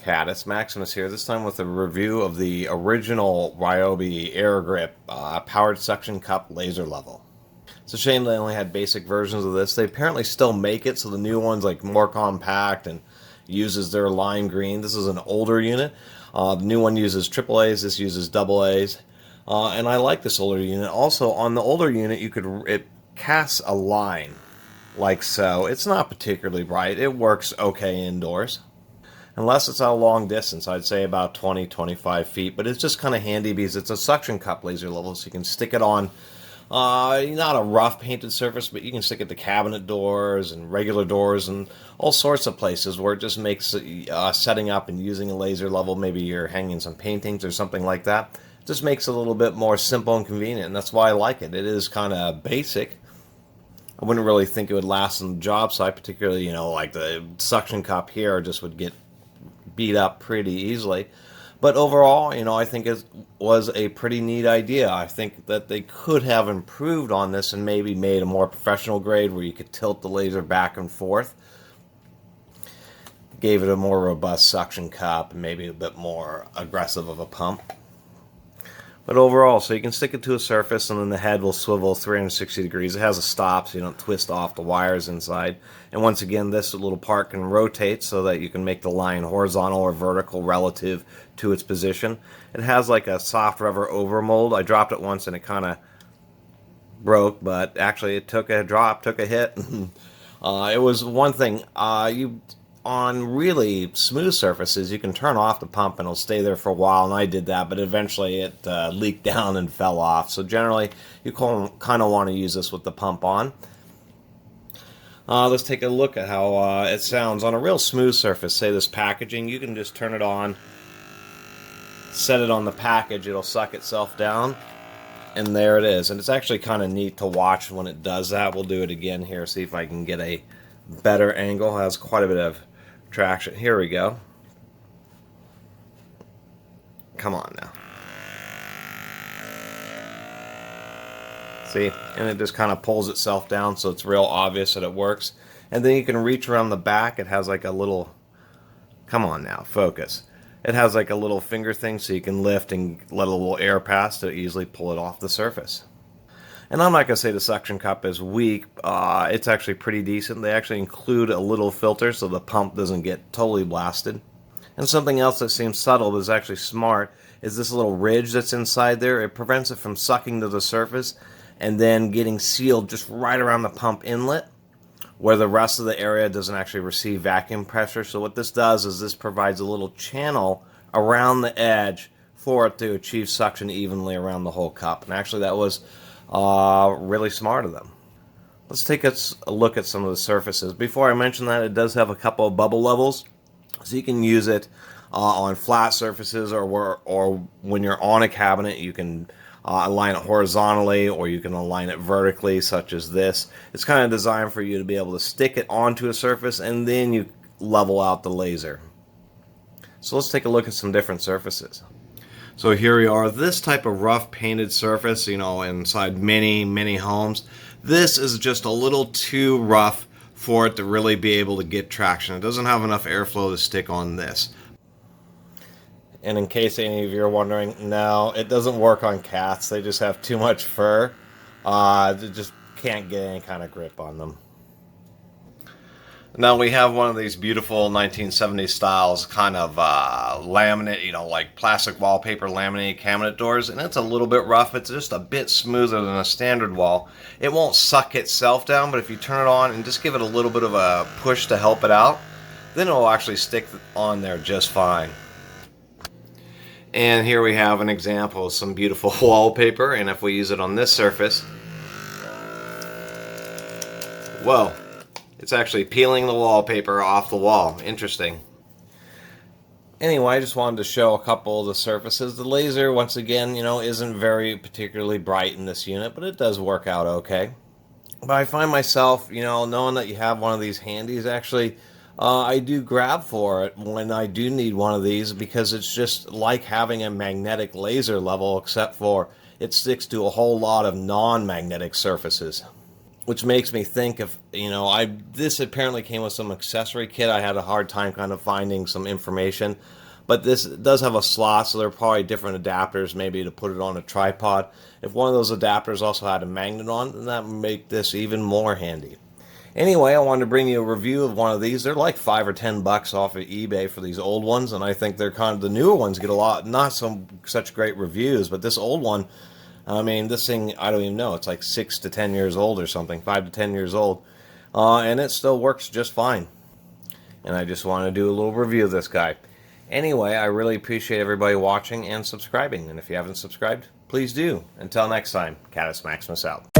Cat, it's Maximus here, this time with a review of the original Ryobi AirGrip powered suction cup laser level. It's a shame they only had basic versions of this. They apparently still make it, so the new one's like more compact and uses their lime green. This is an older unit. The new one uses AAAs, this uses AA's. And I like this older unit. Also, on the older unit, it casts a line like so. It's not particularly bright. It works okay indoors. Unless it's at a long distance, I'd say about 20-25 feet, but it's just kind of handy because it's a suction cup laser level, so you can stick it on, not a rough painted surface, but you can stick it to cabinet doors and regular doors and all sorts of places where it just makes setting up and using a laser level, maybe you're hanging some paintings or something like that, just makes it a little bit more simple and convenient, and that's why I like it. It is kind of basic. I wouldn't really think it would last on the job site, particularly, like the suction cup here just would get beat up pretty easily. But overall, I think it was a pretty neat idea. I think that they could have improved on this and maybe made a more professional grade where you could tilt the laser back and forth. Gave it a more robust suction cup and maybe a bit more aggressive of a pump. But overall, so you can stick it to a surface and then the head will swivel 360 degrees. It has a stop so you don't twist off the wires inside. And once again, this little part can rotate so that you can make the line horizontal or vertical relative to its position. It has like a soft rubber overmold. I dropped it once and it kind of broke, but actually it took a drop, took a hit. It was one thing. On really smooth surfaces, you can turn off the pump and it'll stay there for a while, and I did that, but eventually it leaked down and fell off. So generally, you kind of want to use this with the pump on. Let's take a look at how it sounds on a real smooth surface. Say this packaging, you can just turn it on, set it on the package, it'll suck itself down, and there it is. And it's actually kind of neat to watch when it does that. We'll do it again here, see if I can get a better angle. It has quite a bit of traction. Here we go. Come on now. See? And it just kind of pulls itself down so it's real obvious that it works. And then you can reach around the back. It has like a little... Come on now, focus. It has like a little finger thing so you can lift and let a little air pass to easily pull it off the surface. And I'm not going to say the suction cup is weak. It's actually pretty decent. They actually include a little filter so the pump doesn't get totally blasted. And something else that seems subtle but is actually smart is this little ridge that's inside there. It prevents it from sucking to the surface and then getting sealed just right around the pump inlet where the rest of the area doesn't actually receive vacuum pressure. So what this does is this provides a little channel around the edge for it to achieve suction evenly around the whole cup. And actually that was really smart of them. Let's take a look at some of the surfaces. Before I mention that, it does have a couple of bubble levels, so you can use it on flat surfaces or when you're on a cabinet, you can align it horizontally or you can align it vertically, such as this. It's kind of designed for you to be able to stick it onto a surface and then you level out the laser. So let's take a look at some different surfaces. So here we are, this type of rough painted surface, inside many homes. This is just a little too rough for it to really be able to get traction. It doesn't have enough airflow to stick on this. And in case any of you are wondering, no, it doesn't work on cats. They just have too much fur. They just can't get any kind of grip on them. Now we have one of these beautiful 1970s styles kind of laminate, like plastic wallpaper laminated cabinet doors, and it's a little bit rough. It's just a bit smoother than a standard wall. It won't suck itself down, but if you turn it on and just give it a little bit of a push to help it out, then it will actually stick on there just fine. And here we have an example of some beautiful wallpaper, and if we use it on this surface, whoa. It's actually peeling the wallpaper off the wall. Interesting. Anyway, I just wanted to show a couple of the surfaces. The laser, once again, isn't very particularly bright in this unit, but it does work out okay. But I find myself, knowing that you have one of these handies, actually, I do grab for it when I do need one of these because it's just like having a magnetic laser level, except for it sticks to a whole lot of non-magnetic surfaces. which makes me think of, this apparently came with some accessory kit. I had a hard time kind of finding some information, but this does have a slot, so there are probably different adapters maybe to put it on a tripod. If one of those adapters also had a magnet on, then that would make this even more handy. Anyway, I wanted to bring you a review of one of these. They're like $5 or $10 off of eBay for these old ones, and I think they're kind of the newer ones get a lot, not such great reviews, but this old one, I mean, this thing, I don't even know, it's like 6 to 10 years old or something, 5 to 10 years old, and it still works just fine. And I just want to do a little review of this guy. Anyway, I really appreciate everybody watching and subscribing, and if you haven't subscribed, please do. Until next time, Catus Maximus out.